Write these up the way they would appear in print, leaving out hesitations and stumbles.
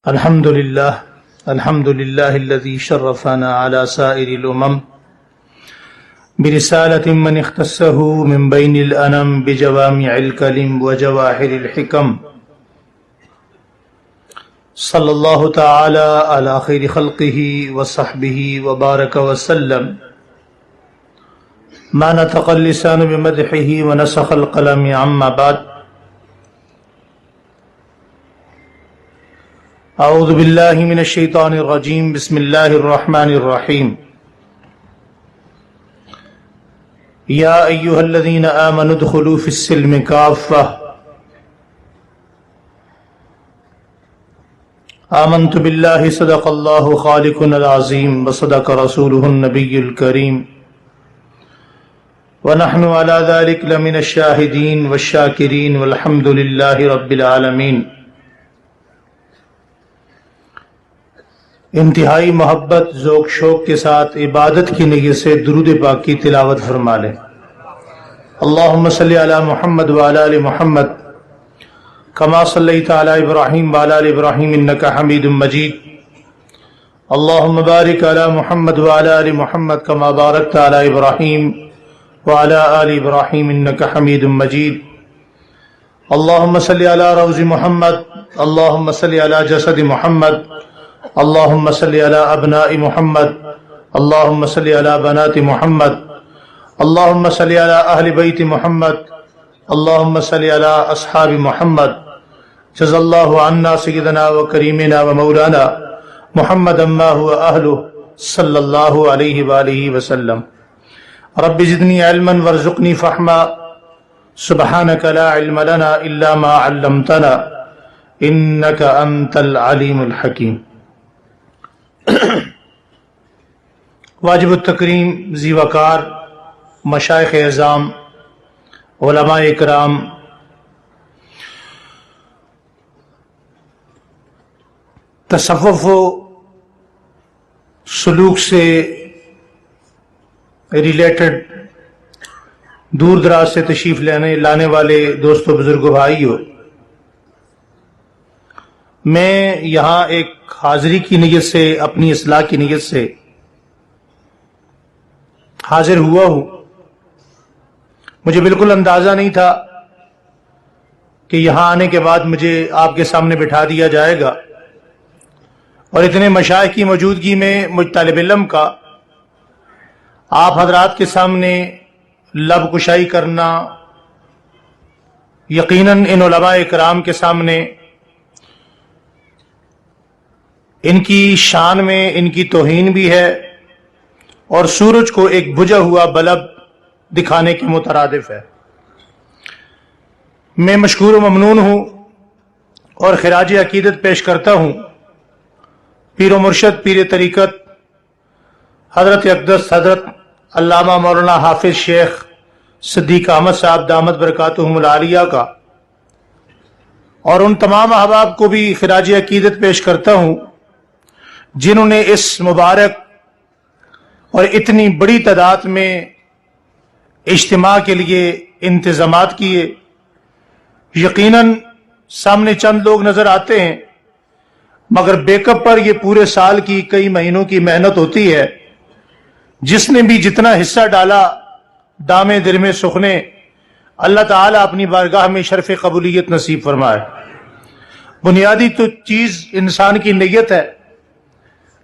الحمد لله الذي شرفنا على سائر الأمم برسالة من اختصه من بين الأنم بجوامع الكلم وجواهر الحكم صلى الله تعالى على خير خلقه وصحبه وبارك وسلم ما نطق اللسان بمدحه ونسخ القلم عما بعد اعوذ باللہ من الشیطان الرجیم بسم اللہ الرحمن الرحیم یا ایہا الذین آمنوا ادخلوا فی السلم کافہ آمنت باللہ صدق اللہ خالقنا العظیم وصدق رسولہ النبی الکریم ونحن على ذلك لمن الشاہدین والشاکرین والحمد للہ رب العالمین۔ انتہائی محبت ذوق شوق کے ساتھ عبادت کی نیت سے درود پاک کی تلاوت فرما لیں۔ اللہم صلی علی محمد وعلی آل محمد کما صلیت علی ابراہیم وعلی آل ابراہیم انکا حمید مجید۔ اللہم بارک علی محمد وعلی آل محمد کما بارکت علی ابراہیم وعلی آل ابراہیم انکا حمید مجید۔ اللہم صلی علی روض محمد، اللہم صلی علی جسد محمد، اللہم صلی علی ابناء محمد، اللہم صلی علی بنات محمد، اللہم صلی علی اہل بیت محمد، اللہم صلی علی اصحاب محمد۔ جزا اللہ عنا سیدنا و کریمنا و مولانا محمد ما هو اہلہ صلی اللہ علیہ وآلہ وسلم۔ رب زدنی علما وارزقنی فہما سبحانک لا علم لنا الا ما علمتنا انک انت العلیم الحکیم۔ واجب التکریم ذی وقار مشائخ اعظام علماء اکرام، تصوف و سلوک سے ریلیٹڈ دور دراز سے تشریف لانے والے دوستوں بزرگوں بھائیوں، میں یہاں ایک حاضری کی نیت سے، اپنی اصلاح کی نیت سے حاضر ہوا ہوں۔ مجھے بالکل اندازہ نہیں تھا کہ یہاں آنے کے بعد مجھے آپ کے سامنے بٹھا دیا جائے گا، اور اتنے مشائخ کی موجودگی میں مجھ طالب علم کا آپ حضرات کے سامنے لب کشائی کرنا یقیناً ان علماء اکرام کے سامنے ان کی شان میں ان کی توہین بھی ہے، اور سورج کو ایک بجھا ہوا بلب دکھانے کے مترادف ہے۔ میں مشکور و ممنون ہوں اور خراج عقیدت پیش کرتا ہوں پیر و مرشد پیر طریقت حضرت اقدس حضرت علامہ مولانا حافظ شیخ صدیق احمد صاحب دامت برکاتہم العالیہ کا، اور ان تمام احباب کو بھی خراج عقیدت پیش کرتا ہوں جنہوں نے اس مبارک اور اتنی بڑی تعداد میں اجتماع کے لیے انتظامات کیے۔ یقیناً سامنے چند لوگ نظر آتے ہیں، مگر بیک اپ پر یہ پورے سال کی کئی مہینوں کی محنت ہوتی ہے۔ جس نے بھی جتنا حصہ ڈالا دامے درمے سخنے، اللہ تعالیٰ اپنی بارگاہ میں شرف قبولیت نصیب فرمائے۔ بنیادی تو چیز انسان کی نیت ہے۔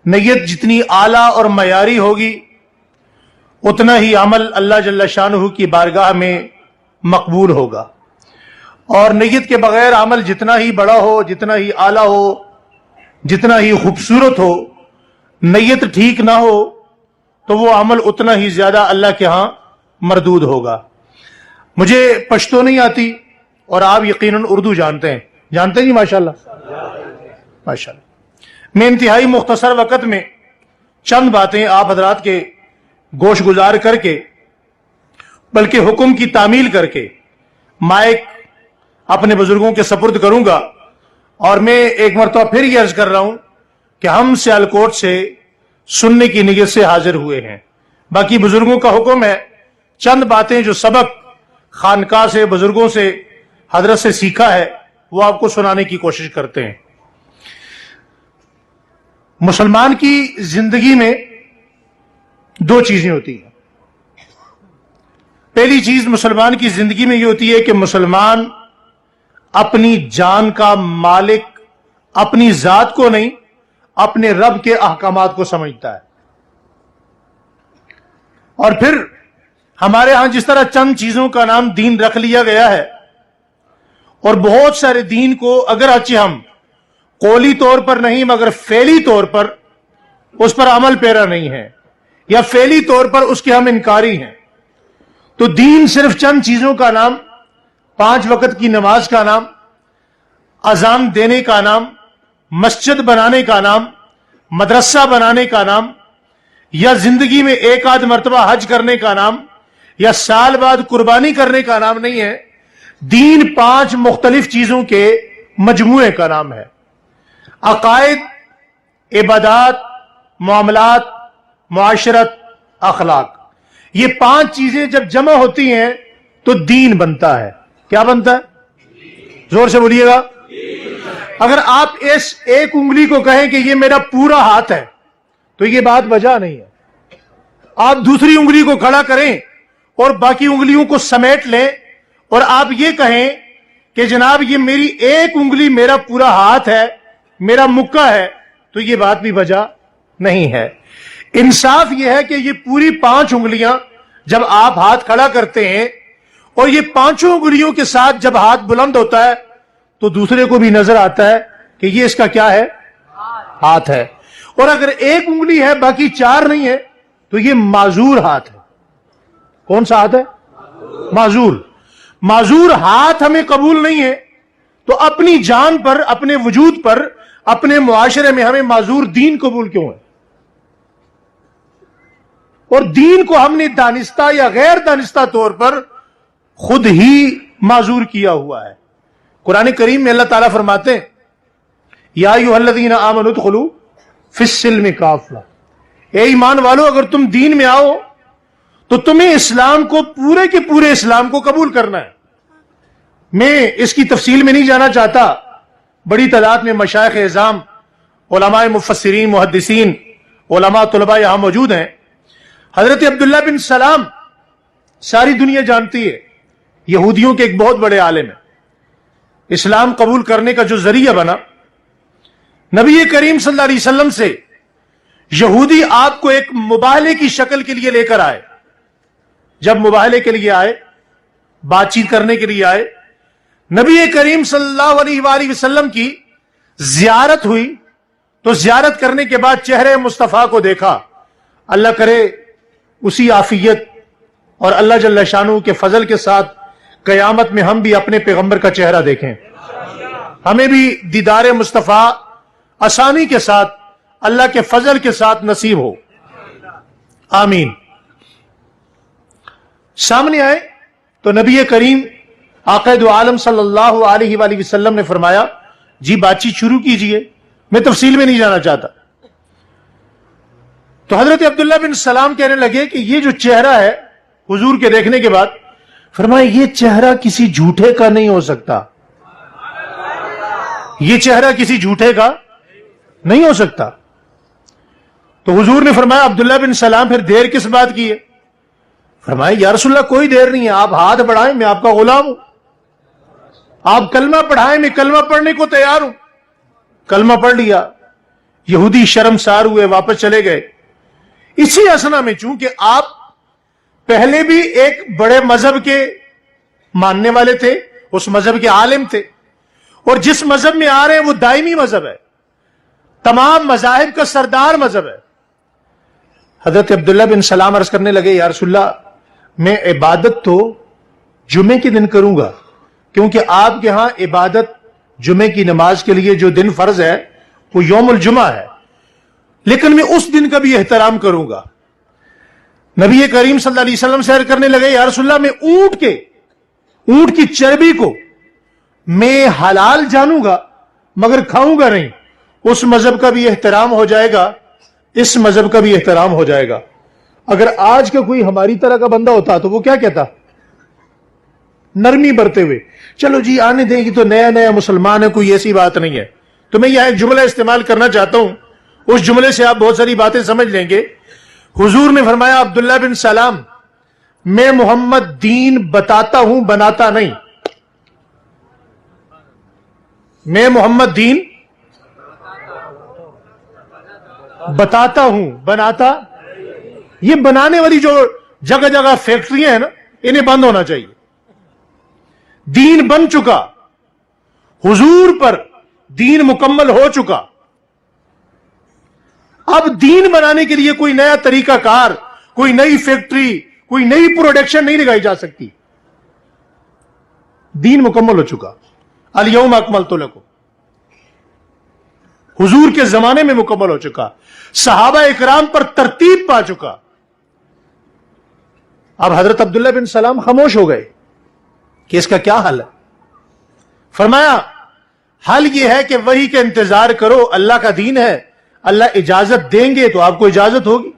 نیت جتنی اعلیٰ اور معیاری ہوگی اتنا ہی عمل اللہ جل شانہ کی بارگاہ میں مقبول ہوگا، اور نیت کے بغیر عمل جتنا ہی بڑا ہو، جتنا ہی اعلیٰ ہو، جتنا ہی خوبصورت ہو، نیت ٹھیک نہ ہو تو وہ عمل اتنا ہی زیادہ اللہ کے ہاں مردود ہوگا۔ مجھے پشتو نہیں آتی، اور آپ یقیناً اردو جانتے ہیں جی، ماشاءاللہ۔ میں انتہائی مختصر وقت میں چند باتیں آپ حضرات کے گوش گزار کر کے، بلکہ حکم کی تعمیل کر کے مائک اپنے بزرگوں کے سپرد کروں گا۔ اور میں ایک مرتبہ پھر یہ عرض کر رہا ہوں کہ ہم سیالکوٹ سے سننے کی نیت سے حاضر ہوئے ہیں، باقی بزرگوں کا حکم ہے چند باتیں جو سبق خانقاہ سے بزرگوں سے حضرت سے سیکھا ہے وہ آپ کو سنانے کی کوشش کرتے ہیں۔ مسلمان کی زندگی میں دو چیزیں ہوتی ہیں. پہلی چیز مسلمان کی زندگی میں یہ ہوتی ہے کہ مسلمان اپنی جان کا مالک اپنی ذات کو نہیں، اپنے رب کے احکامات کو سمجھتا ہے. اور پھر ہمارے ہاں جس طرح چند چیزوں کا نام دین رکھ لیا گیا ہے، اور بہت سارے دین کو اگرچہ ہم قولی طور پر نہیں مگر فعلی طور پر اس پر عمل پیرا نہیں ہے، یا فعلی طور پر اس کے ہم انکاری ہیں. تو دین صرف چند چیزوں کا نام، 5 وقت کی نماز کا نام، اذان دینے کا نام، مسجد بنانے کا نام، مدرسہ بنانے کا نام، یا زندگی میں ایک آدھ مرتبہ حج کرنے کا نام، یا سال بعد قربانی کرنے کا نام نہیں ہے. دین 5 مختلف چیزوں کے مجموعے کا نام ہے. عقائد، عبادات، معاملات، معاشرت، اخلاق، یہ 5 چیزیں جب جمع ہوتی ہیں تو دین بنتا ہے. کیا بنتا ہے؟ زور سے بولیے گا. اگر آپ اس ایک انگلی کو کہیں کہ یہ میرا پورا ہاتھ ہے تو یہ بات وجہ نہیں ہے. آپ دوسری انگلی کو کھڑا کریں اور باقی انگلیوں کو سمیٹ لیں اور آپ یہ کہیں کہ جناب یہ میری ایک انگلی میرا پورا ہاتھ ہے، میرا مکہ ہے، تو یہ بات بھی وجہ نہیں ہے. انصاف یہ ہے کہ یہ پوری 5 انگلیاں جب آپ ہاتھ کھڑا کرتے ہیں اور یہ 5 انگلیوں کے ساتھ جب ہاتھ بلند ہوتا ہے تو دوسرے کو بھی نظر آتا ہے کہ یہ اس کا کیا ہے؟ ہاتھ ہے. اور اگر ایک انگلی ہے باقی 4 نہیں ہے تو یہ معذور ہاتھ ہے. کون سا ہاتھ ہے؟ معذور. معذور ہاتھ ہمیں قبول نہیں ہے تو اپنی جان پر، اپنے وجود پر، اپنے معاشرے میں ہمیں معذور دین قبول کیوں ہے؟ اور دین کو ہم نے دانستہ یا غیر دانستہ طور پر خود ہی معذور کیا ہوا ہے. قرآن کریم میں اللہ تعالیٰ فرماتے ہیں یا ایھا الذین آمنوا ادخلوا فی السلم کافہ، اے ایمان والو اگر تم دین میں آؤ تو تمہیں اسلام کو، پورے کے پورے اسلام کو قبول کرنا ہے. میں اس کی تفصیل میں نہیں جانا چاہتا. بڑی تعداد میں مشائخ اعظام، علماء مفسرین، محدثین، علماء طلباء یہاں موجود ہیں. حضرت عبداللہ بن سلام ساری دنیا جانتی ہے، یہودیوں کے ایک بہت بڑے عالم ہیں. اسلام قبول کرنے کا جو ذریعہ بنا، نبی کریم صلی اللہ علیہ وسلم سے یہودی آپ کو ایک مباہلے کی شکل کے لیے لے کر آئے. جب مباہلے کے لیے آئے، بات چیت کرنے کے لیے آئے، نبی کریم صلی اللہ علیہ وآلہ وسلم کی زیارت ہوئی تو زیارت کرنے کے بعد چہرے مصطفیٰ کو دیکھا. اللہ کرے اسی عافیت اور اللہ جل شانہ کے فضل کے ساتھ قیامت میں ہم بھی اپنے پیغمبر کا چہرہ دیکھیں، ہمیں بھی دیدار مصطفیٰ آسانی کے ساتھ اللہ کے فضل کے ساتھ نصیب ہو. آمین. سامنے آئے تو نبی کریم آقا دو عالم صلی اللہ علیہ وآلہ وسلم نے فرمایا جی بات چیت شروع کیجئے. میں تفصیل میں نہیں جانا چاہتا. تو حضرت عبداللہ بن سلام کہنے لگے کہ یہ جو چہرہ ہے حضور کے دیکھنے کے بعد، فرمایا یہ چہرہ کسی جھوٹے کا نہیں ہو سکتا، یہ چہرہ کسی جھوٹے کا نہیں ہو سکتا. تو حضور نے فرمایا عبداللہ بن سلام پھر دیر کس بات کی ہے؟ فرمایا یا رسول اللہ کوئی دیر نہیں ہے، آپ ہاتھ بڑھائیں میں آپ کا غلام ہوں، آپ کلمہ پڑھائیں میں کلمہ پڑھنے کو تیار ہوں. کلمہ پڑھ لیا. یہودی شرمسار ہوئے، واپس چلے گئے. اسی اسنا میں چونکہ آپ پہلے بھی ایک بڑے مذہب کے ماننے والے تھے، اس مذہب کے عالم تھے، اور جس مذہب میں آ رہے ہیں وہ دائمی مذہب ہے، تمام مذاہب کا سردار مذہب ہے. حضرت عبداللہ بن سلام عرض کرنے لگے یا رسول اللہ میں عبادت تو جمعے کے دن کروں گا، کیونکہ آپ کے ہاں عبادت جمعے کی نماز کے لیے جو دن فرض ہے وہ یوم الجمعہ ہے، لیکن میں اس دن کا بھی احترام کروں گا. نبی کریم صلی اللہ علیہ وسلم سے عرض کرنے لگے یا رسول اللہ میں اونٹ کی چربی کو میں حلال جانوں گا مگر کھاؤں گا نہیں. اس مذہب کا بھی احترام ہو جائے گا، اس مذہب کا بھی احترام ہو جائے گا. اگر آج کا کوئی ہماری طرح کا بندہ ہوتا تو وہ کیا کہتا؟ نرمی برتے ہوئے چلو جی آنے دیں گی، تو نیا نیا مسلمان ہے، کوئی ایسی بات نہیں ہے. تو میں یہاں ایک جملہ استعمال کرنا چاہتا ہوں اس جملے سے آپ بہت ساری باتیں سمجھ لیں گے. حضور نے فرمایا عبداللہ بن سلام میں محمد دین بتاتا ہوں بناتا نہیں. میں محمد دین بتاتا ہوں بناتا. یہ بنانے والی جو جگہ جگہ فیکٹریاں ہیں نا انہیں بند ہونا چاہیے. دین بن چکا, حضور پر دین مکمل ہو چکا. اب دین بنانے کے لیے کوئی نیا طریقہ کار, کوئی نئی فیکٹری, کوئی نئی پروڈکشن نہیں لگائی جا سکتی. دین مکمل ہو چکا. الیوم اکملت لکم حضور کے زمانے میں مکمل ہو چکا, صحابہ اکرام پر ترتیب پا چکا. اب حضرت عبداللہ بن سلام خاموش ہو گئے کہ اس کا کیا حل ہے. فرمایا حل یہ ہے کہ وحی کا انتظار کرو, اللہ کا دین ہے, اللہ اجازت دیں گے تو آپ کو اجازت ہوگی.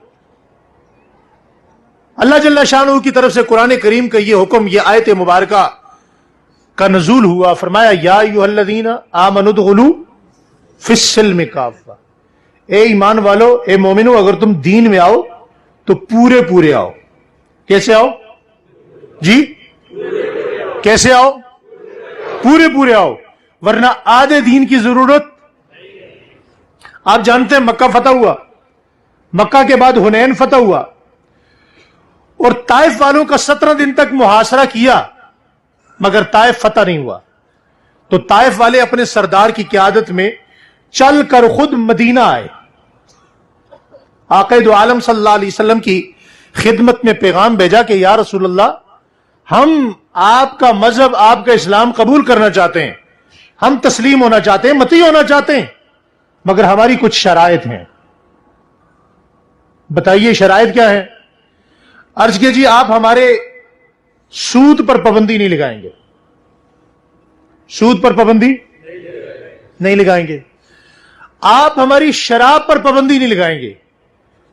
اللہ جل شانہ کی طرف سے قرآن کریم کا یہ حکم, یہ آیت مبارکہ کا نزول ہوا. فرمایا یا ایھا الذین آمنوا ادخلوا فی السلم کافہ, اے ایمان والو, اے مومنو, اگر تم دین میں آؤ تو پورے پورے آؤ. کیسے آؤ جی؟ کیسے آؤ؟ پورے پورے آؤ, ورنہ آدھے دین کی ضرورت. آپ جانتے ہیں مکہ فتح ہوا, مکہ کے بعد حنین فتح ہوا, اور طائف والوں کا 17 دن تک محاصرہ کیا, مگر طائف فتح نہیں ہوا. تو طائف والے اپنے سردار کی قیادت میں چل کر خود مدینہ آئے. آقا دو عالم صلی اللہ علیہ وسلم کی خدمت میں پیغام بھیجا کہ یا رسول اللہ, ہم آپ کا مذہب, آپ کا اسلام قبول کرنا چاہتے ہیں, ہم تسلیم ہونا چاہتے ہیں, متی ہونا چاہتے ہیں, مگر ہماری کچھ شرائط ہیں. بتائیے شرائط کیا ہے؟ عرض کیجیے آپ ہمارے سود پر پابندی نہیں لگائیں گے, سود پر پابندی نہیں لگائیں گے. آپ ہماری شراب پر پابندی نہیں لگائیں گے,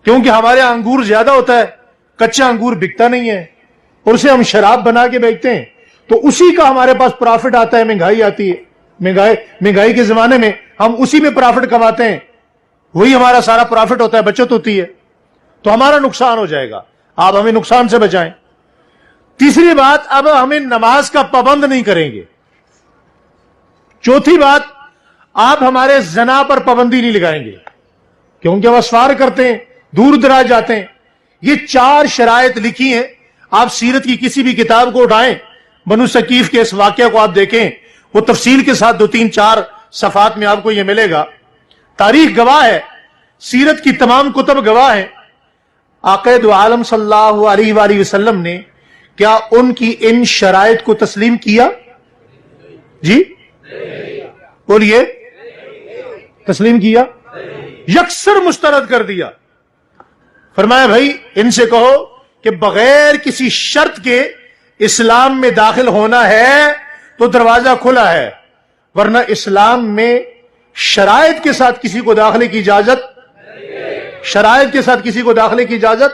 کیونکہ ہمارے یہاں انگور زیادہ ہوتا ہے, کچا انگور بکتا نہیں ہے, اور اسے ہم شراب بنا کے بیچتے ہیں, تو اسی کا ہمارے پاس پرافٹ آتا ہے. مہنگائی آتی ہے, مہنگائی کے زمانے میں ہم اسی میں پرافٹ کماتے ہیں, وہی ہمارا سارا پرافٹ ہوتا ہے, بچت ہوتی ہے, تو ہمارا نقصان ہو جائے گا. آپ ہمیں نقصان سے بچائیں. تیسری بات, اب ہمیں نماز کا پابند نہیں کریں گے. چوتھی بات, آپ ہمارے زنا پر پابندی نہیں لگائیں گے, کیونکہ وہ اسفار کرتے ہیں, دور دراز جاتے ہیں. یہ 4 شرائط لکھی ہیں. آپ سیرت کی کسی بھی کتاب کو اٹھائیں, بنو ثقیف کے اس واقعہ کو آپ دیکھیں, وہ تفصیل کے ساتھ 2-3-4 صفحات میں آپ کو یہ ملے گا. تاریخ گواہ ہے, سیرت کی تمام کتب گواہ ہیں. آقا دو عالم صلی اللہ علیہ وآلہ وسلم نے کیا ان کی ان شرائط کو تسلیم کیا؟ جی بولیے, تسلیم کیا؟ یکسر مسترد کر دیا. فرمایا بھائی ان سے کہو کہ بغیر کسی شرط کے اسلام میں داخل ہونا ہے تو دروازہ کھلا ہے, ورنہ اسلام میں شرائط کے ساتھ کسی کو داخلے کی اجازت, شرائط کے ساتھ کسی کو داخلے کی اجازت,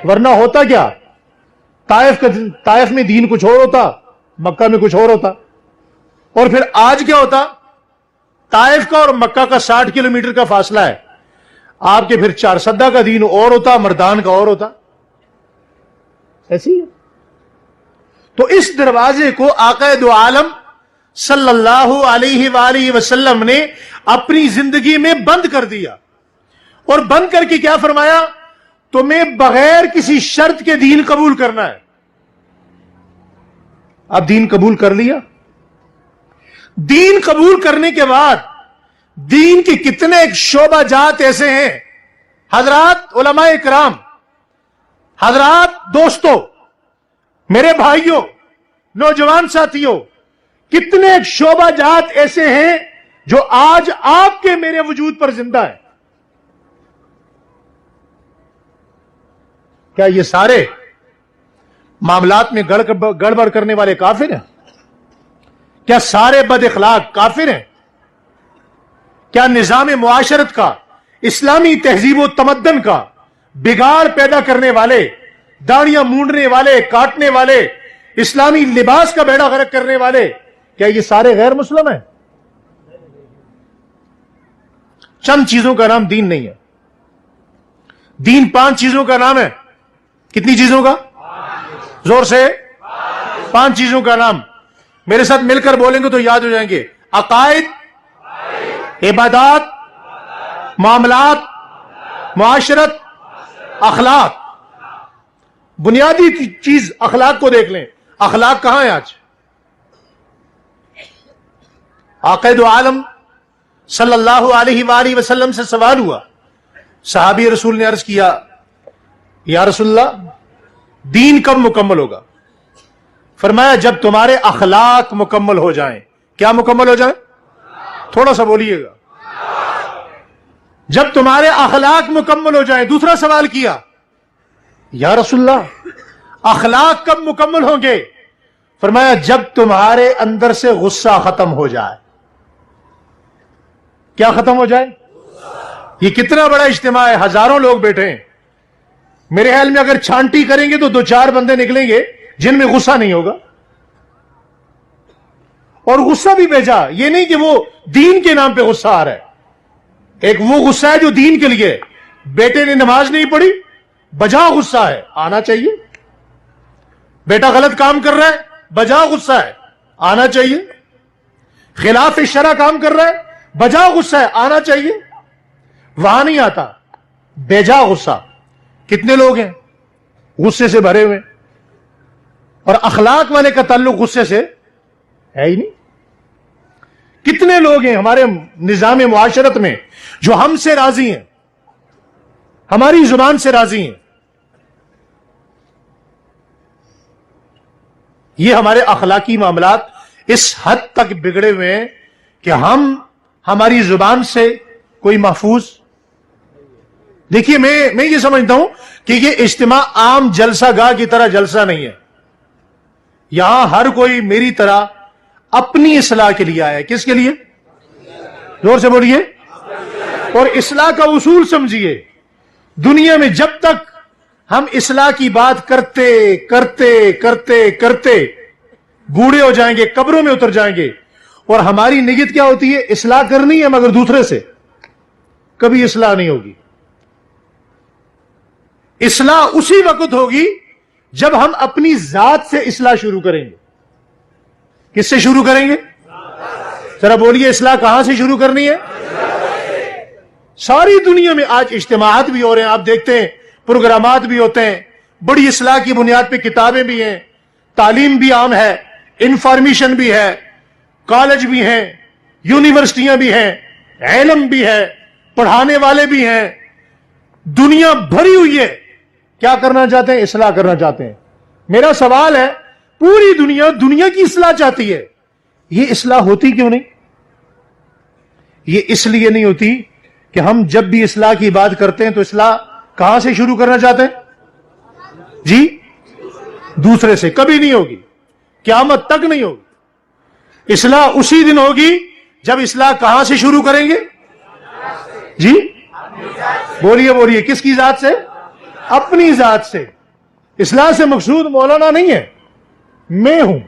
ورنہ ہوتا کیا, طائف میں دین کچھ اور ہوتا, مکہ میں کچھ اور ہوتا. اور پھر آج کیا ہوتا, طائف کا اور مکہ کا 60 کلومیٹر کا فاصلہ ہے, آپ کے پھر 4 سدہ کا دین اور ہوتا, مردان کا اور ہوتا. ایسی ہے. تو اس دروازے کو آقا دو عالم صلی اللہ علیہ وآلہ وسلم نے اپنی زندگی میں بند کر دیا. اور بند کر کے کیا فرمایا, تمہیں بغیر کسی شرط کے دین قبول کرنا ہے. اب دین قبول کر لیا. دین قبول کرنے کے بعد دین کے کتنے ایک شعبہ جات ایسے ہیں حضرات علماء کرام, حضرات دوستوں, میرے بھائیوں, نوجوان ساتھیوں, کتنے ایک شعبہ جات ایسے ہیں جو آج آپ کے میرے وجود پر زندہ ہیں. کیا یہ سارے معاملات میں گڑبڑ کرنے والے کافر ہیں؟ کیا سارے بد اخلاق کافر ہیں؟ کیا نظام معاشرت کا, اسلامی تہذیب و تمدن کا بگاڑ پیدا کرنے والے, داڑیاں مونڈنے والے, کاٹنے والے, اسلامی لباس کا بیڑا غرق کرنے والے, کیا یہ سارے غیر مسلم ہیں؟ چند چیزوں کا نام دین نہیں ہے. دین 5 چیزوں کا نام ہے. کتنی چیزوں کا؟ زور سے 5 چیزوں کا نام. میرے ساتھ مل کر بولیں گے تو یاد ہو جائیں گے. عقائد، عبادات، معاملات، معاشرت، اخلاق. بنیادی چیز اخلاق کو دیکھ لیں. اخلاق کہاں ہے آج؟ عقائد عالم صلی اللہ علیہ وآلہ وسلم سے سوال ہوا. صحابی رسول نے عرض کیا یا رسول اللہ دین کب مکمل ہوگا؟ فرمایا جب تمہارے اخلاق مکمل ہو جائیں. کیا مکمل ہو جائیں؟ تھوڑا سا بولیے گا. جب تمہارے اخلاق مکمل ہو جائیں. دوسرا سوال کیا یا رسول اللہ اخلاق کب مکمل ہوں گے؟ فرمایا جب تمہارے اندر سے غصہ ختم ہو جائے. کیا ختم ہو جائے؟ یہ کتنا بڑا اجتماع ہے، ہزاروں لوگ بیٹھے ہیں. میرے خیال میں اگر چھانٹی کریں گے تو 2-4 بندے نکلیں گے جن میں غصہ نہیں ہوگا. اور غصہ بھی بھیجا، یہ نہیں کہ وہ دین کے نام پہ غصہ آ رہا ہے. ایک وہ غصہ ہے جو دین کے لیے. بیٹے نے نماز نہیں پڑھی، بجا غصہ ہے، آنا چاہیے. بیٹا غلط کام کر رہا ہے، بجا غصہ ہے، آنا چاہیے. خلاف شرع کام کر رہا ہے، بجا غصہ ہے، آنا چاہیے. وہاں نہیں آتا، بیجا غصہ. کتنے لوگ ہیں غصے سے بھرے ہوئے، اور اخلاق والے کا تعلق غصے سے ہے ہی نہیں. کتنے لوگ ہیں ہمارے نظام معاشرت میں جو ہم سے راضی ہیں، ہماری زبان سے راضی ہیں. یہ ہمارے اخلاقی معاملات اس حد تک بگڑے ہوئے ہیں کہ ہماری زبان سے کوئی محفوظ. دیکھیے میں یہ سمجھتا ہوں کہ یہ اجتماع عام جلسہ گاہ کی طرح جلسہ نہیں ہے. یہاں ہر کوئی میری طرح اپنی اصلاح کے لیے آیا ہے. کس کے لیے؟ زور سے بولیے. اور اصلاح کا اصول سمجھیے. دنیا میں جب تک ہم اصلاح کی بات کرتے کرتے کرتے کرتے بوڑھے ہو جائیں گے، قبروں میں اتر جائیں گے، اور ہماری نیت کیا ہوتی ہے؟ اصلاح کرنی ہے مگر دوسرے سے، کبھی اصلاح نہیں ہوگی. اصلاح اسی وقت ہوگی جب ہم اپنی ذات سے اصلاح شروع کریں گے. کس سے شروع کریں گے؟ ذرا بولیے، اصلاح کہاں سے شروع کرنی ہے؟ ساری دنیا میں آج اجتماعات بھی ہو رہے ہیں، آپ دیکھتے ہیں پروگرامات بھی ہوتے ہیں، بڑی اصلاح کی بنیاد پہ کتابیں بھی ہیں، تعلیم بھی عام ہے، انفارمیشن بھی ہے، کالج بھی ہیں، یونیورسٹیاں بھی ہیں، علم بھی ہے، پڑھانے والے بھی ہیں. دنیا بھری ہوئی ہے. کیا کرنا چاہتے ہیں؟ اصلاح کرنا چاہتے ہیں. میرا سوال ہے، پوری دنیا کی اصلاح چاہتی ہے، یہ اصلاح ہوتی کیوں نہیں؟ یہ اس لیے نہیں ہوتی کہ ہم جب بھی اصلاح کی بات کرتے ہیں تو اصلاح کہاں سے شروع کرنا چاہتے ہیں؟ جی دوسرے سے. کبھی نہیں ہوگی، قیامت تک نہیں ہوگی. اصلاح اسی دن ہوگی جب اصلاح کہاں سے شروع کریں گے؟ جی بولیے کس کی ذات سے؟ اپنی ذات سے. اصلاح سے مقصود مولانا نہیں ہے، میں ہوں.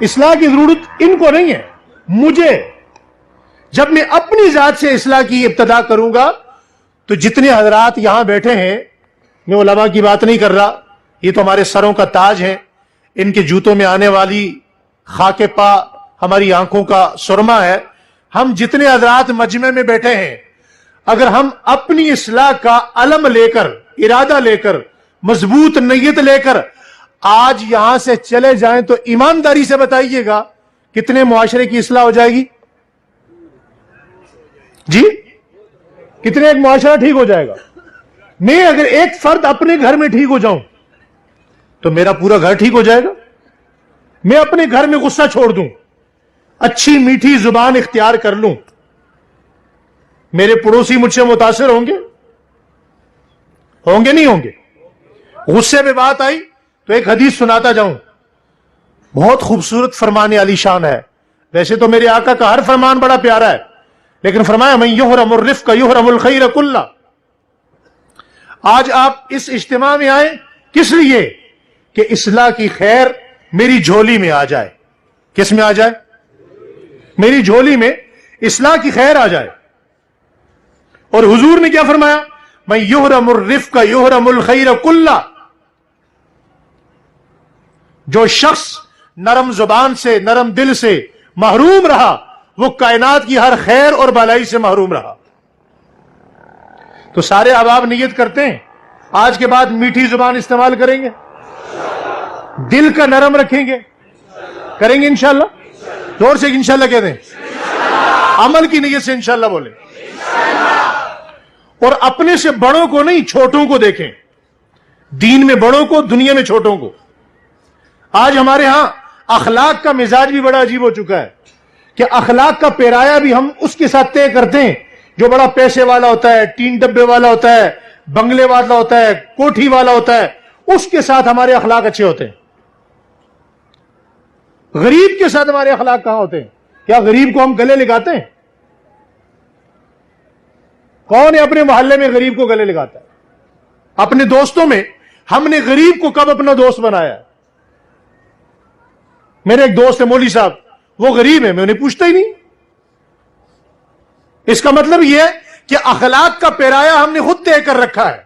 اصلاح کی ضرورت ان کو نہیں ہے، مجھے. جب میں اپنی ذات سے اصلاح کی ابتدا کروں گا تو جتنے حضرات یہاں بیٹھے ہیں، میں علماء کی بات نہیں کر رہا، یہ تو ہمارے سروں کا تاج ہے، ان کے جوتوں میں آنے والی خاک پا ہماری آنکھوں کا سرما ہے. ہم جتنے حضرات مجمع میں بیٹھے ہیں، اگر ہم اپنی اصلاح کا علم لے کر، ارادہ لے کر، مضبوط نیت لے کر آج یہاں سے چلے جائیں تو ایمانداری سے بتائیے گا کتنے معاشرے کی اصلاح ہو جائے گی؟ جی کتنے ایک معاشرہ ٹھیک ہو جائے گا؟ میں اگر ایک فرد اپنے گھر میں ٹھیک ہو جاؤں تو میرا پورا گھر ٹھیک ہو جائے گا. میں اپنے گھر میں غصہ چھوڑ دوں، اچھی میٹھی زبان اختیار کر لوں، میرے پڑوسی مجھ سے متاثر ہوں گے نہیں ہوں گے؟ غصے پہ بات آئی تو ایک حدیث سناتا جاؤں، بہت خوبصورت فرمان علی شان ہے. ویسے تو میرے آقا کا ہر فرمان بڑا پیارا ہے، لیکن فرمایا من یحرم الرفق یحرم الخیر کلہ. آج آپ اس اجتماع میں آئے کس لیے؟ کہ اصلاح کی خیر میری جھولی میں آ جائے. کس میں آ جائے؟ میری جھولی میں اصلاح کی خیر آ جائے. اور حضور نے کیا فرمایا؟ میں یحرم الرفق یحرم الخیر کلہ. جو شخص نرم زبان سے نرم دل سے محروم رہا وہ کائنات کی ہر خیر اور بھلائی سے محروم رہا. تو سارے احباب نیت کرتے ہیں آج کے بعد میٹھی زبان استعمال کریں گے, دل کا نرم رکھیں گے, کریں گے انشاءاللہ. زور سے انشاءاللہ کہہ دیں, عمل کی نیت سے انشاءاللہ بولیں. اور اپنے سے بڑوں کو نہیں, چھوٹوں کو دیکھیں. دین میں بڑوں کو, دنیا میں چھوٹوں کو. آج ہمارے ہاں اخلاق کا مزاج بھی بڑا عجیب ہو چکا ہے کہ اخلاق کا پیرایا بھی ہم اس کے ساتھ طے کرتے ہیں جو بڑا پیسے والا ہوتا ہے, 3 ڈبے والا ہوتا ہے, بنگلے والا ہوتا ہے, کوٹھی والا ہوتا ہے, اس کے ساتھ ہمارے اخلاق اچھے ہوتے ہیں. غریب کے ساتھ ہمارے اخلاق کہاں ہوتے ہیں؟ کیا غریب کو ہم گلے لگاتے ہیں؟ کون ہے اپنے محلے میں غریب کو گلے لگاتا ہے؟ اپنے دوستوں میں ہم نے غریب کو کب اپنا دوست بنایا ہے؟ میرے ایک دوست ہے مولوی صاحب, وہ غریب ہے, میں انہیں پوچھتا ہی نہیں. اس کا مطلب یہ ہے کہ اخلاق کا پیرایا ہم نے خود طے کر رکھا ہے.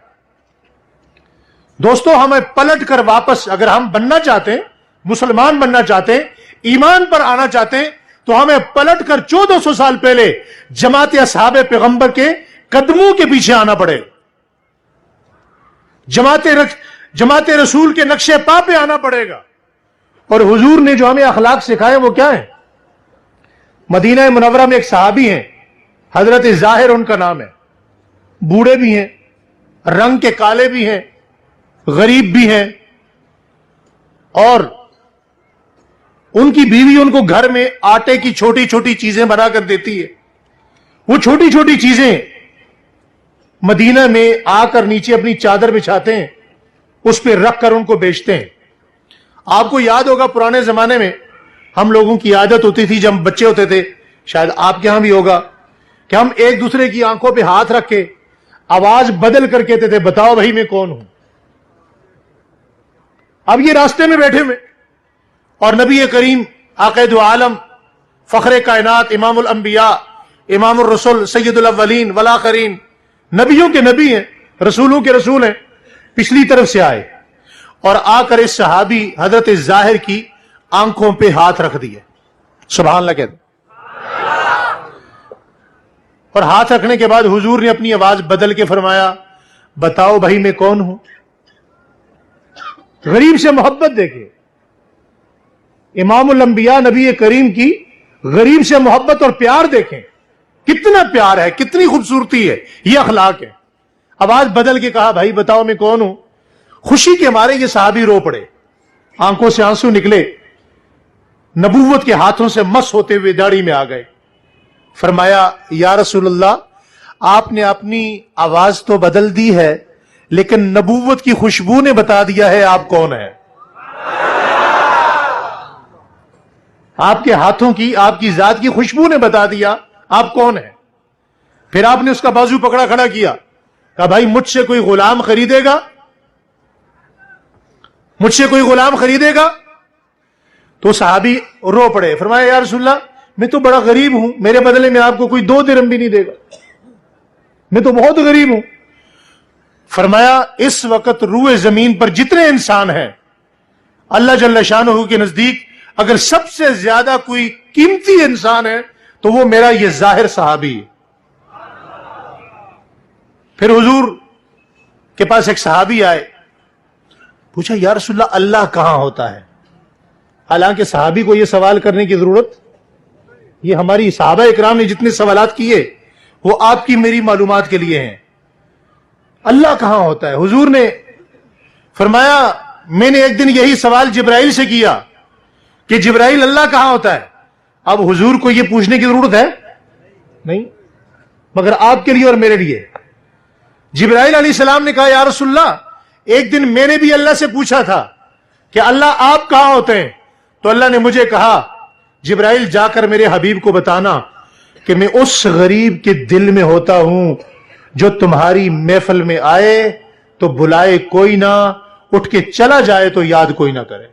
دوستو ہمیں پلٹ کر واپس اگر ہم بننا چاہتے ہیں, مسلمان بننا چاہتے ہیں, ایمان پر آنا چاہتے ہیں, تو ہمیں پلٹ کر 1400 سال پہلے جماعت اصحاب پیغمبر کے قدموں کے پیچھے آنا پڑے, جماعت رسول کے نقشے پا پہ آنا پڑے گا. اور حضور نے جو ہمیں اخلاق سکھائے وہ کیا ہے؟ مدینہ منورہ میں ایک صحابی ہیں, حضرت ظاہر ان کا نام ہے. بوڑھے بھی ہیں, رنگ کے کالے بھی ہیں, غریب بھی ہیں, اور ان کی بیوی ان کو گھر میں آٹے کی چھوٹی چھوٹی چیزیں بنا کر دیتی ہے. وہ چھوٹی چھوٹی چیزیں مدینہ میں آ کر نیچے اپنی چادر بچھاتے ہیں, اس پہ رکھ کر ان کو بیچتے ہیں. آپ کو یاد ہوگا پرانے زمانے میں ہم لوگوں کی عادت ہوتی تھی جب ہم بچے ہوتے تھے, شاید آپ کے ہاں بھی ہوگا, کہ ہم ایک دوسرے کی آنکھوں پہ ہاتھ رکھ کے آواز بدل کر کہتے تھے بتاؤ بھائی میں کون ہوں. اب یہ راستے میں بیٹھے ہوئے اور نبی کریم آقا دو عالم فخر کائنات امام الانبیاء امام الرسل سید الاولین والآخرین, نبیوں کے نبی ہیں, رسولوں کے رسول ہیں, پچھلی طرف سے آئے اور آ کر اس صحابی حضرت ظاہر کی آنکھوں پہ ہاتھ رکھ دیے. سبحان اللہ کہتے. اور ہاتھ رکھنے کے بعد حضور نے اپنی آواز بدل کے فرمایا بتاؤ بھائی میں کون ہوں. غریب سے محبت دیکھیں, امام الانبیاء نبی کریم کی غریب سے محبت اور پیار دیکھیں, کتنا پیار ہے, کتنی خوبصورتی ہے, یہ اخلاق ہے. آواز بدل کے کہا بھائی بتاؤ میں کون ہوں. خوشی کے مارے یہ صحابی رو پڑے, آنکھوں سے آنسو نکلے, نبوت کے ہاتھوں سے مس ہوتے ہوئے داڑھی میں آ گئے. فرمایا یا رسول اللہ آپ نے اپنی آواز تو بدل دی ہے لیکن نبوت کی خوشبو نے بتا دیا ہے آپ کون ہیں. آپ کے ہاتھوں کی, آپ کی ذات کی خوشبو نے بتا دیا آپ کون ہیں. پھر آپ نے اس کا بازو پکڑا کھڑا کیا, کہا بھائی مجھ سے کوئی غلام خریدے گا, مجھ سے کوئی غلام خریدے گا. تو صحابی رو پڑے, فرمایا یا رسول اللہ میں تو بڑا غریب ہوں, میرے بدلے میں آپ کو کوئی 2 درہم بھی نہیں دے گا, میں تو بہت غریب ہوں. فرمایا اس وقت روئے زمین پر جتنے انسان ہیں اللہ جل شانہ کے نزدیک اگر سب سے زیادہ کوئی قیمتی انسان ہے تو وہ میرا یہ ظاہر صحابی ہے. پھر حضور کے پاس ایک صحابی آئے, پوچھا یا رسول اللہ اللہ کہاں ہوتا ہے. حالانکہ صحابی کو یہ سوال کرنے کی ضرورت, یہ ہماری صحابہ اکرام نے جتنے سوالات کیے وہ آپ کی میری معلومات کے لیے ہیں. اللہ کہاں ہوتا ہے. حضور نے فرمایا میں نے ایک دن یہی سوال جبرائیل سے کیا کہ جبرائیل اللہ کہاں ہوتا ہے. اب حضور کو یہ پوچھنے کی ضرورت ہے نہیں, مگر آپ کے لیے اور میرے لیے. جبرائیل علیہ السلام نے کہا یا رسول اللہ ایک دن میں نے بھی اللہ سے پوچھا تھا کہ اللہ آپ کہاں ہوتے ہیں, تو اللہ نے مجھے کہا جبرائیل جا کر میرے حبیب کو بتانا کہ میں اس غریب کے دل میں ہوتا ہوں جو تمہاری محفل میں آئے تو بلائے کوئی نہ, اٹھ کے چلا جائے تو یاد کوئی نہ کرے.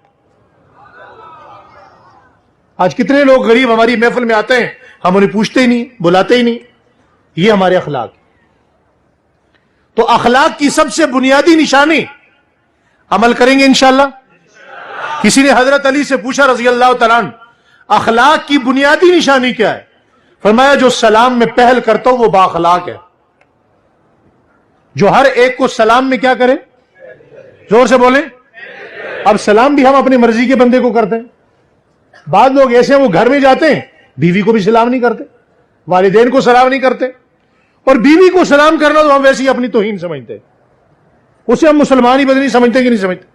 آج کتنے لوگ غریب ہماری محفل میں آتے ہیں، ہم انہیں پوچھتے ہی نہیں، بلاتے ہی نہیں. یہ ہمارے اخلاق. تو اخلاق کی سب سے بنیادی نشانی عمل کریں گے انشاءاللہ. کسی نے حضرت علی سے پوچھا رضی اللہ تعالیٰ عنہ، اخلاق کی بنیادی نشانی کیا ہے؟ فرمایا جو سلام میں پہل کرتا ہو وہ با اخلاق ہے. جو ہر ایک کو سلام میں کیا کرے؟ زور سے بولیں. اب سلام بھی ہم اپنی مرضی کے بندے کو کرتے ہیں. بعض لوگ ایسے ہیں وہ گھر میں جاتے ہیں بیوی کو بھی سلام نہیں کرتے، والدین کو سلام نہیں کرتے، اور بیوی کو سلام کرنا تو ہم ویسے ہی اپنی توہین سمجھتے ہیں، اسے ہم مسلمان ہی بدنی سمجھتے کہ نہیں سمجھتے.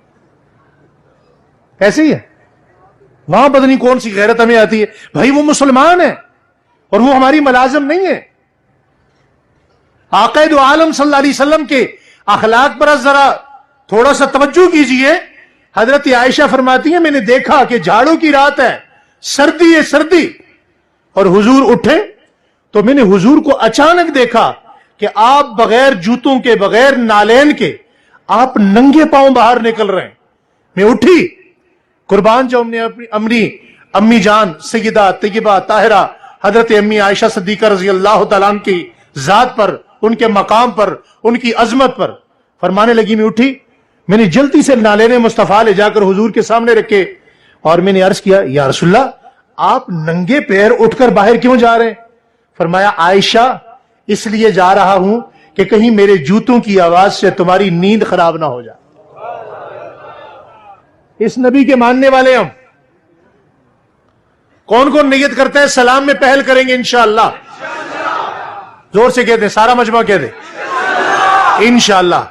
ایسے ہی ہے. وہاں بدنی کون سی غیرت ہمیں آتی ہے؟ بھائی وہ مسلمان ہے اور وہ ہماری ملازم نہیں ہے. آقا دو عالم صلی اللہ علیہ وسلم کے اخلاق پر ذرا تھوڑا سا توجہ کیجئے. حضرت عائشہ فرماتی ہیں میں نے دیکھا کہ جھاڑو کی رات ہے، سردی ہے سردی، اور حضور اٹھے تو میں نے حضور کو اچانک دیکھا کہ آپ بغیر جوتوں کے، بغیر نالین کے، آپ ننگے پاؤں باہر نکل رہے ہیں. میں اٹھی، قربان جو اپنی امی جان سیدہ طیبہ طاہرہ حضرت امی عائشہ صدیقہ رضی اللہ تعالیٰ عنہ کی ذات پر، ان کے مقام پر، ان کی عظمت پر. فرمانے لگی میں اٹھی، میں نے جلدی سے نالین مصطفیٰ لے جا کر حضور کے سامنے رکھے اور میں نے عرض کیا یا رسول اللہ آپ ننگے پیر اٹھ کر باہر کیوں جا رہے ہیں؟ فرمایا عائشہ اس لیے جا رہا ہوں کہ کہیں میرے جوتوں کی آواز سے تمہاری نیند خراب نہ ہو جائے. اس نبی کے ماننے والے ہم کون کون نیت کرتے ہیں سلام میں پہل کریں گے انشاءاللہ؟ زور سے کہتے ہیں، سارا مجمع کہتے ہیں انشاءاللہ.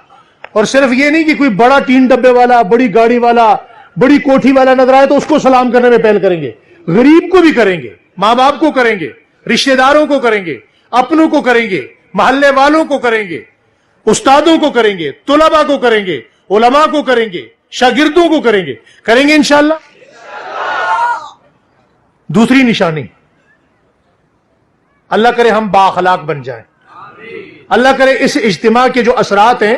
اور صرف یہ نہیں کہ کوئی بڑا 3 ڈبے والا، بڑی گاڑی والا، بڑی کوٹھی والا نظر آئے تو اس کو سلام کرنے میں پہل کریں گے. غریب کو بھی کریں گے، ماں باپ کو کریں گے، رشتہ داروں کو کریں گے، اپنوں کو کریں گے، محلے والوں کو کریں گے، استادوں کو کریں گے، طلباء کو کریں گے، علماء کو کریں گے، شاگردوں کو کریں گے انشاءاللہ. دوسری نشانی، اللہ کرے ہم با اخلاق بن جائیں. اللہ کرے اس اجتماع کے جو اثرات ہیں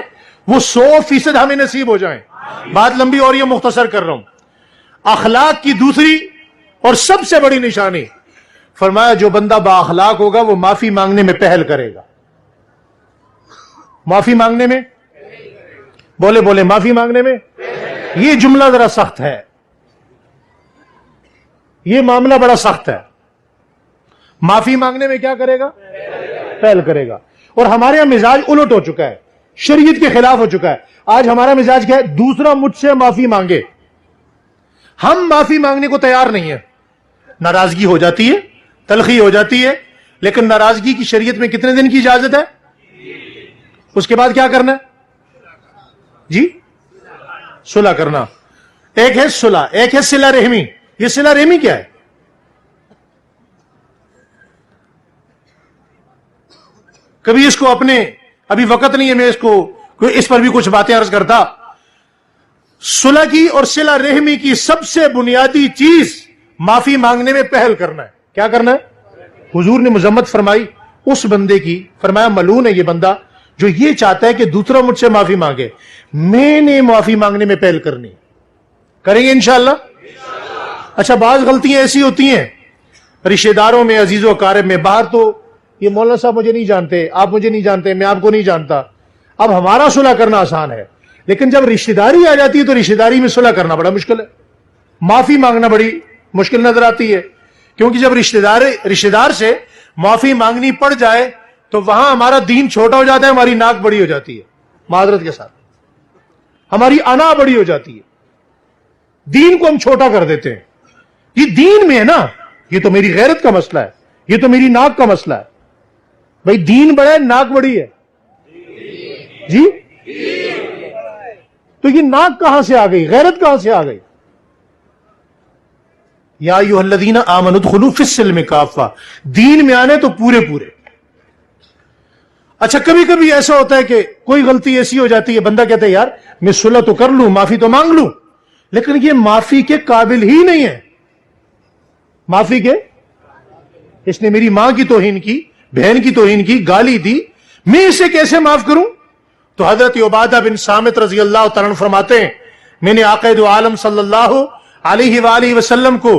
وہ 100% ہمیں نصیب ہو جائیں. بات لمبی اور یہ مختصر کر رہا ہوں. اخلاق کی دوسری اور سب سے بڑی نشانی، فرمایا جو بندہ با اخلاق ہوگا وہ معافی مانگنے میں پہل کرے گا. معافی مانگنے میں، بولے معافی مانگنے میں. یہ جملہ ذرا سخت ہے، یہ معاملہ بڑا سخت ہے. معافی مانگنے میں کیا کرے گا؟ پہل کرے گا. اور ہمارے یہاں مزاج الٹ ہو چکا ہے، شریعت کے خلاف ہو چکا ہے. آج ہمارا مزاج کیا ہے؟ دوسرا مجھ سے معافی مانگے. ہم معافی مانگنے کو تیار نہیں ہیں. ناراضگی ہو جاتی ہے، تلخی ہو جاتی ہے، لیکن ناراضگی کی شریعت میں کتنے دن کی اجازت ہے؟ اس کے بعد کیا کرنا ہے؟ جی صلح کرنا. ایک ہے صلح، ایک ہے صلہ رحمی. یہ صلہ رحمی کیا ہے؟ کبھی اس کو ابھی وقت نہیں ہے میں اس پر بھی کچھ باتیں عرض کرتا. صلح کی اور صلہ رحمی کی سب سے بنیادی چیز معافی مانگنے میں پہل کرنا ہے. کیا کرنا ہے؟ حضور نے مذمت فرمائی اس بندے کی، فرمایا ملعون ہے یہ بندہ جو یہ چاہتا ہے کہ دوسرا مجھ سے معافی مانگے. میں نے معافی مانگنے میں پہل کرنی. کریں گے انشاءاللہ. اچھا بعض غلطیاں ایسی ہوتی ہیں رشتہ داروں میں، عزیز و اقارب میں. باہر تو یہ مولانا صاحب مجھے نہیں جانتے، آپ مجھے نہیں جانتے، میں آپ کو نہیں جانتا. اب ہمارا صلح کرنا آسان ہے، لیکن جب رشتہ داری آ جاتی ہے تو رشتہ داری میں صلح کرنا بڑا مشکل ہے. معافی مانگنا بڑی مشکل نظر آتی ہے، کیونکہ جب رشتہ دار سے معافی مانگنی پڑ جائے تو وہاں ہمارا دین چھوٹا ہو جاتا ہے، ہماری ناک بڑی ہو جاتی ہے. معذرت کے ساتھ ہماری انا بڑی ہو جاتی ہے، دین کو ہم چھوٹا کر دیتے ہیں. یہ دین میں ہے نا، یہ تو میری غیرت کا مسئلہ ہے، یہ تو میری ناک کا مسئلہ ہے. بھائی دین بڑا ہے، ناک بڑی ہے. جی تو یہ ناک کہاں سے آ گئی؟ غیرت کہاں سے آ گئی؟ یا ایھا الذین آمنوا ادخلوا فی السلم کافہ. دین میں آنے تو پورے. اچھا کبھی کبھی ایسا ہوتا ہے کہ کوئی غلطی ایسی ہو جاتی ہے، بندہ کہتا ہے یار میں صلح تو کر لوں، معافی تو مانگ لوں، لیکن یہ معافی کے قابل ہی نہیں ہے. معافی کے، اس نے میری ماں کی توہین کی، بہن کی توہین کی، گالی دی، میں اسے کیسے معاف کروں؟ تو حضرت عبادہ بن صامت رضی اللہ تعالیٰ عنہ فرماتے ہیں میں نے آقا دو عالم صلی اللہ علیہ وآلہ وسلم کو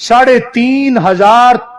3,500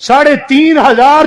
3,500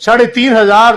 3,500